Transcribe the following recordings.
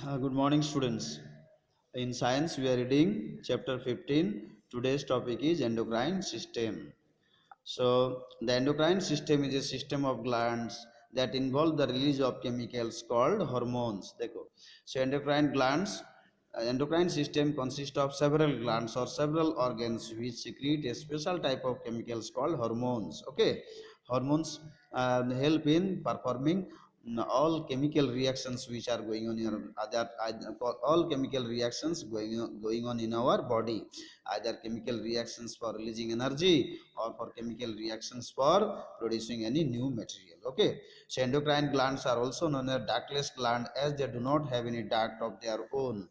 Good morning, students. In science, we are reading chapter 15. Today's topic is endocrine system. So, the endocrine system is a system of glands that involve the release of chemicals called hormones. देखो. So, endocrine system consists of several glands or several organs which secrete a special type of chemicals called hormones. Okay, hormones help in performing all chemical reactions which are going on in all chemical reactions going on in our body, either chemical reactions for releasing energy or for chemical reactions for producing any new material. Okay, so endocrine glands are also known as ductless gland as they do not have any duct of their own.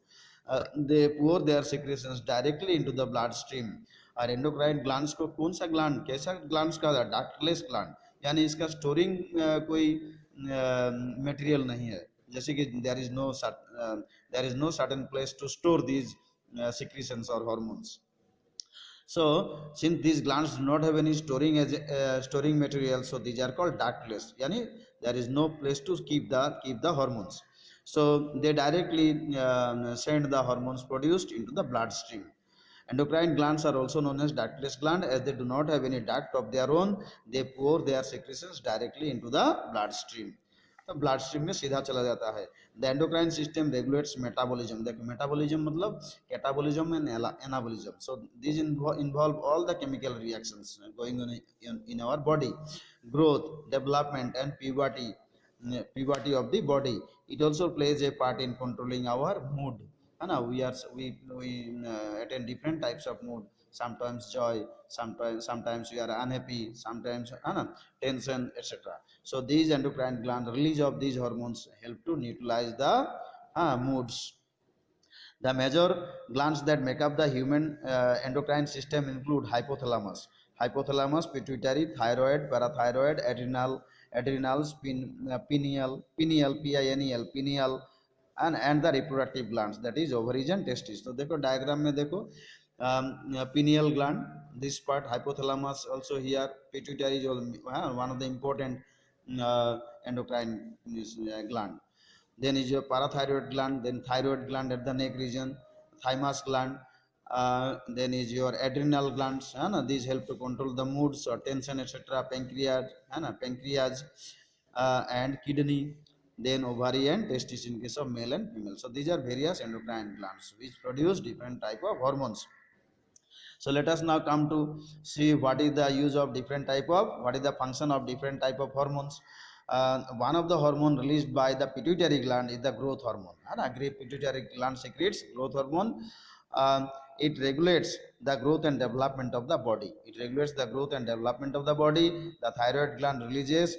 They pour their secretions directly into the bloodstream. और endocrine glands को कौन सा gland, कैसा glands का, ductless gland, यानी इसका storing कोई material नहीं है, जैसे कि there is no certain place to store these secretions or hormones. So since these glands do not have any storing material, so these are called ductless, yani there is no place to keep the hormones. So they directly send the hormones produced into the bloodstream. Endocrine glands are also known as ductless gland as they do not have any duct of their own. They pour their secretions directly into the bloodstream. तो blood stream में सीधा चला जाता है. The endocrine system regulates metabolism. देखो metabolism मतलब catabolism and anabolism. So this involve all the chemical reactions going on in our body, growth, development and puberty of the body. It also plays a part in controlling our mood. We attain different types of mood. Sometimes joy, sometimes we are unhappy, sometimes tension, etc. So these endocrine gland release of these hormones help to neutralize the moods. The major glands that make up the human endocrine system include hypothalamus, pituitary, thyroid, parathyroid, adrenals, pineal, pineal, and the reproductive glands, that is ovaries and testes. तो देखो diagram में देखो, pineal gland, this part, hypothalamus also here, pituitary is one of the important endocrine gland. Then is your parathyroid gland, then thyroid gland at the neck region, thymus gland, then is your adrenal glands, these help to control the moods or tension, etc. Pancreas, and kidney, then ovary and testis in case of male and female. So these are various endocrine glands which produce different type of hormones. So let us now come to see what is the use of what is the function of different type of hormones. One of the hormone released by the pituitary gland is the growth hormone. Pituitary gland secretes growth hormone. It regulates the growth and development of the body. The thyroid gland releases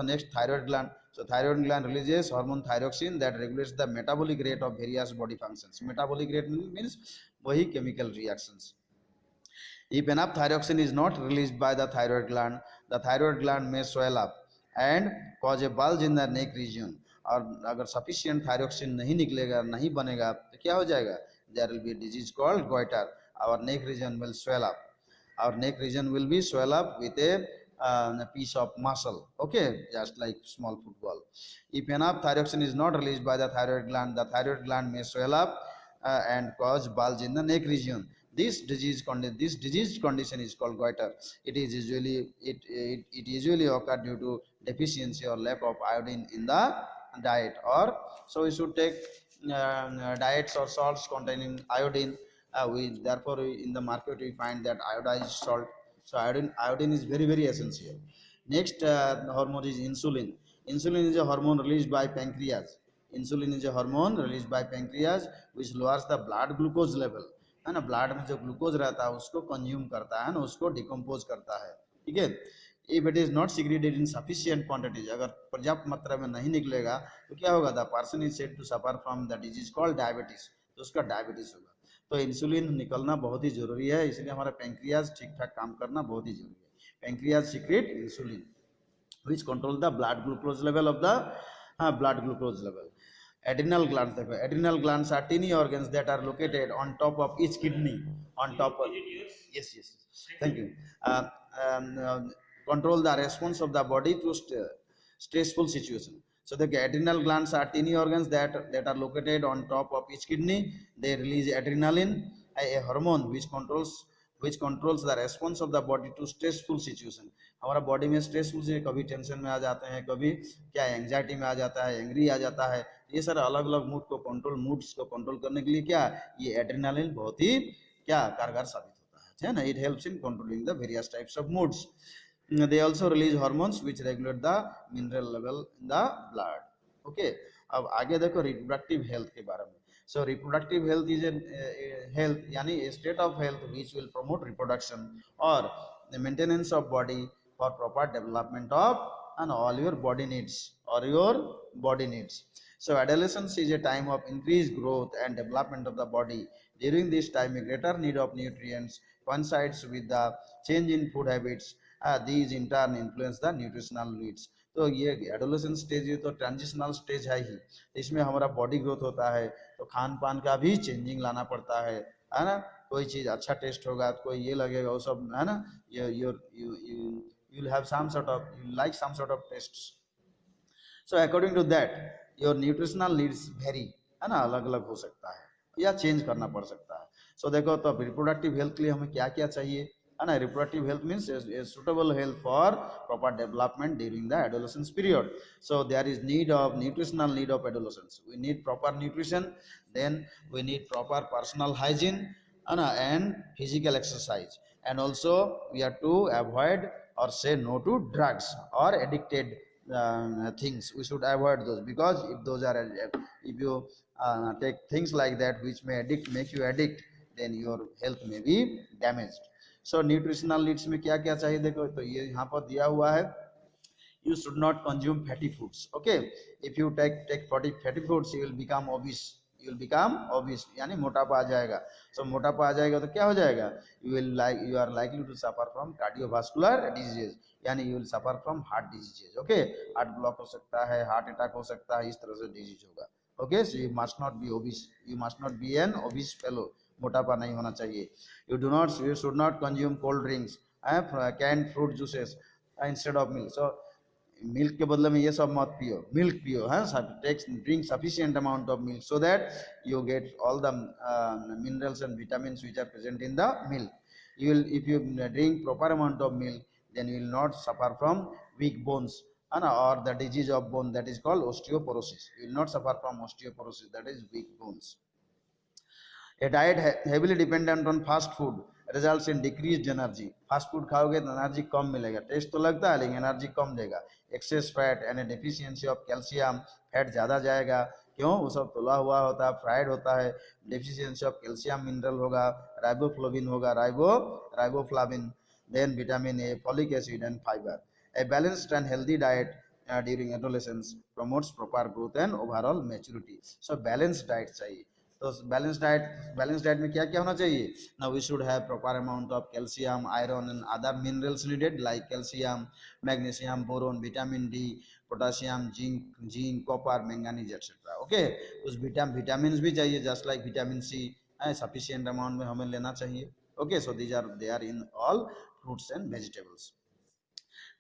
next thyroid gland. So thyroid gland releases hormone thyroxine that regulates the metabolic rate of various body functions. Metabolic rate means wahi chemical reactions. If enough thyroxine is not released by the thyroid gland may swell up and cause a bulge in the neck region. और अगर sufficient thyroxine नहीं निकलेगा, नहीं बनेगा, तो क्या हो जाएगा? There will be a disease called goiter. Our neck region will swell up. With a piece of muscle. Okay, just like small football. If enough thyroxine is not released by the thyroid gland may swell up and cause bulge in the neck region. This disease condition is called goiter. It usually occur due to deficiency or lack of iodine in the diet, or so we should take diets or salts containing iodine. Therefore in the market we find that iodized salt. So iodine is very very essential. Next hormone is insulin. Insulin is a hormone released by pancreas. Which lowers the blood glucose level. है ना, blood में जो glucose रहता है उसको consume करता है ना, उसको डिकम्पोज करता है. ठीक है. If it is not secreted in sufficient quantities, अगर पर्याप्त मात्रा में नहीं निकलेगा तो क्या होगा? The person is said to suffer from the disease called diabetes. तो उसका डायबिटीज होगा. तो इंसुलिन निकलना बहुत ही जरूरी है, इसलिए हमारा पैंक्रियाज ठीक ठाक काम करना बहुत ही जरूरी है. Pancreas secret insulin which control the blood glucose level of the Adrenal glands are tiny organs that are located on top of each kidney. Yes. Thank you. Control the response of the body to stressful situation. So the adrenal glands are tiny organs that are located on top of each kidney. They release adrenaline, a hormone which controls the response of the body to stressful situation. हमारा body में stressful से कभी tension में आ जाते हैं, कभी क्या anxiety में आ जाता है, एंग्री आ जाता है, ये सारे अलग अलग मूड्स को कंट्रोल करने के लिए क्या ये एड्रेनालिन बहुत ही क्या कारगर साबित होता है ना. It helps in controlling the various types of moods. They also release hormones which regulate the mineral level in the blood. Okay, अब आगे देखो रिप्रोडक्टिव हेल्थ के बारे में. So reproductive health is a health यानी a state of health which will promote reproduction or the maintenance of body for proper development of and all your body needs. So adolescence is a time of increased growth and development of the body. During this time, a greater need of nutrients coincides with the change in food habits. These in turn influence the nutritional needs. तो ये adolescence stage ये तो transitional stage है ही, इसमें हमारा body growth होता है, तो खान पान का भी चेंजिंग लाना पड़ता है ना. कोई चीज़ अच्छा टेस्ट होगा तो कोई ये लगेगा, वो सब है ना. You will have some sort of you like some sort of tests. So according to that your nutritional needs vary, है ना, अलग अलग हो सकता है या चेंज करना पड़ सकता है. सो देखो तो रिप्रोडक्टिव हेल्थ के लिए हमें क्या क्या चाहिए, है ना. Reproductive health means suitable health for proper development during the adolescence period. So there is need of nutritional need of adolescence. We need proper nutrition, then we need proper personal hygiene, है ना, and physical exercise. And also we have to avoid or say no to drugs or addicted things. We should avoid those, because if you take things like that which may make you addict, then your health may be damaged. So nutritional needs में क्या क्या चाहिए देखो, तो ये यहाँ पर दिया हुआ है. You should not consume fatty foods. Okay, if you take fatty foods, you will become obese. यानी मोटापा आ जाएगा. सो मोटापा आ जाएगा तो क्या हो जाएगा, you are likely to suffer from cardiovascular diseases, यानी you will suffer from heart diseases. Okay, heart block हो सकता है, हार्ट अटैक हो सकता है, इस तरह से डिजीज होगा. Okay, so you must not be obese, you must not be an obese fellow. मोटापा नहीं होना चाहिए. You should not consume cold drinks, canned fruit juices instead of milk. So milk के बदले में ये सब मत पियो, मिल्क पियो, है. Drink sufficient amount of milk so that you get all the minerals and vitamins which are present in the milk. If you drink proper amount of milk, then you will not suffer from weak bones, or the disease of bone that is called osteoporosis. You will not suffer from osteoporosis, that is weak bones. A diet heavily dependent on fast food results in decreased energy. Fast food खाओगे तो energy कम मिलेगा, test तो लगता है लेकिन energy कम देगा. Access fat and deficiency of calcium, fat ज़्यादा जाएगा, क्यों, वो सब तला हुआ होता है, फ्राइड होता है. डेफिशिएंसी ऑफ कैल्शियम मिनरल होगा, राइबोफ्लोविन होगा, riboflavin, then vitamin A, folic acid and fibre. A balanced and healthy diet during adolescence promotes proper growth and overall maturity. So balanced diet चाहिए. तो बैलेंस डाइट में क्या क्या होना चाहिए. Now we should have proper amount of calcium, iron and other minerals needed like calcium, magnesium, boron, vitamin D, potassium, zinc, copper, manganese etcetera. Okay, उस vitamin भी चाहिए, just like vitamin C sufficient amount में हमें लेना चाहिए. Okay, so they are in all fruits and vegetables.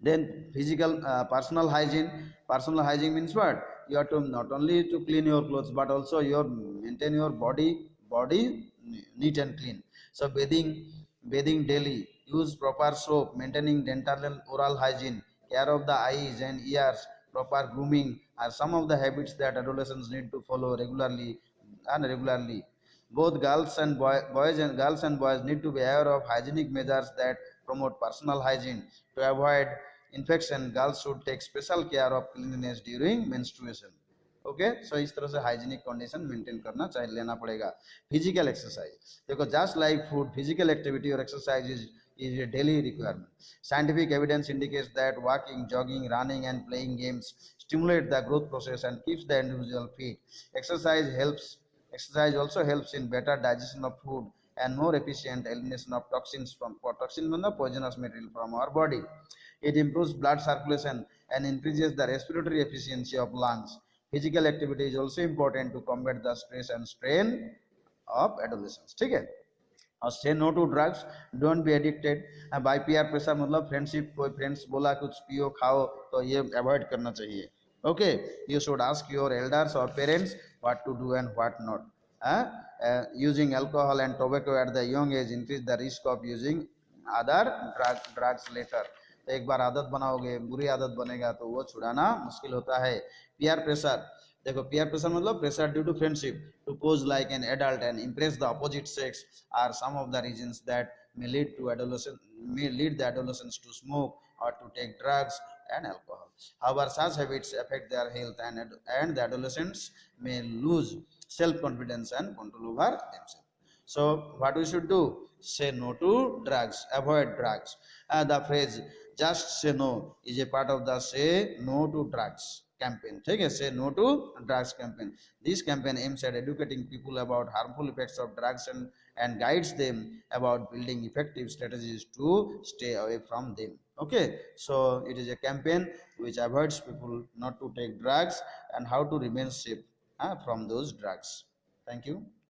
Then physical personal hygiene means what, you have to not only to clean your clothes but also maintain your body neat and clean. So bathing daily, use proper soap, maintaining dental and oral hygiene, care of the eyes and ears, proper grooming are some of the habits that adolescents need to follow regularly. Both girls and boys need to be aware of hygienic measures that promote personal hygiene. To avoid infection, girls should take special care of cleanliness during menstruation. Okay, so इस तरह से hygienic condition maintain करना चाहिए, लेना पड़ेगा. Physical exercise देखो, just like food, physical activity और exercise is a daily requirement. Scientific evidence indicates that walking, jogging, running and playing games stimulate the growth process and keeps the individual fit. Exercise also helps in better digestion of food and more efficient elimination of toxins from the poisonous material from our body. It improves blood circulation and increases the respiratory efficiency of lungs. Physical activity is also important to combat the stress and strain of adolescence. ठीक है. और say no to drugs, don't be addicted. By peer pressure मतलब friendship, कोई friends बोला कुछ पियो खाओ तो ये अवॉइड करना चाहिए. Okay, you should ask your elders or parents what to do and what not. Using alcohol and tobacco at the young age increase the risk of using other drugs later. तो एक बार आदत बनाओगे, बुरी आदत बनेगा तो वो छुड़ाना मुश्किल होता है. पीयर प्रेशर, देखो पीयर प्रेशर मतलब pressure due to friendship to pose like an adult and impress the opposite sex are some of the reasons that may lead the adolescents to smoke or to take drugs and alcohol. However, such habits affect their health, and the adolescents may lose self-confidence and control over themselves. So, what we should do? Say no to drugs, avoid drugs. The phrase "just say no" is a part of the "say no to drugs" campaign. Okay, say no to drugs campaign. This campaign aims at educating people about harmful effects of drugs and guides them about building effective strategies to stay away from them. Okay, so it is a campaign which avoids people not to take drugs and how to remain safe from those drugs. Thank you.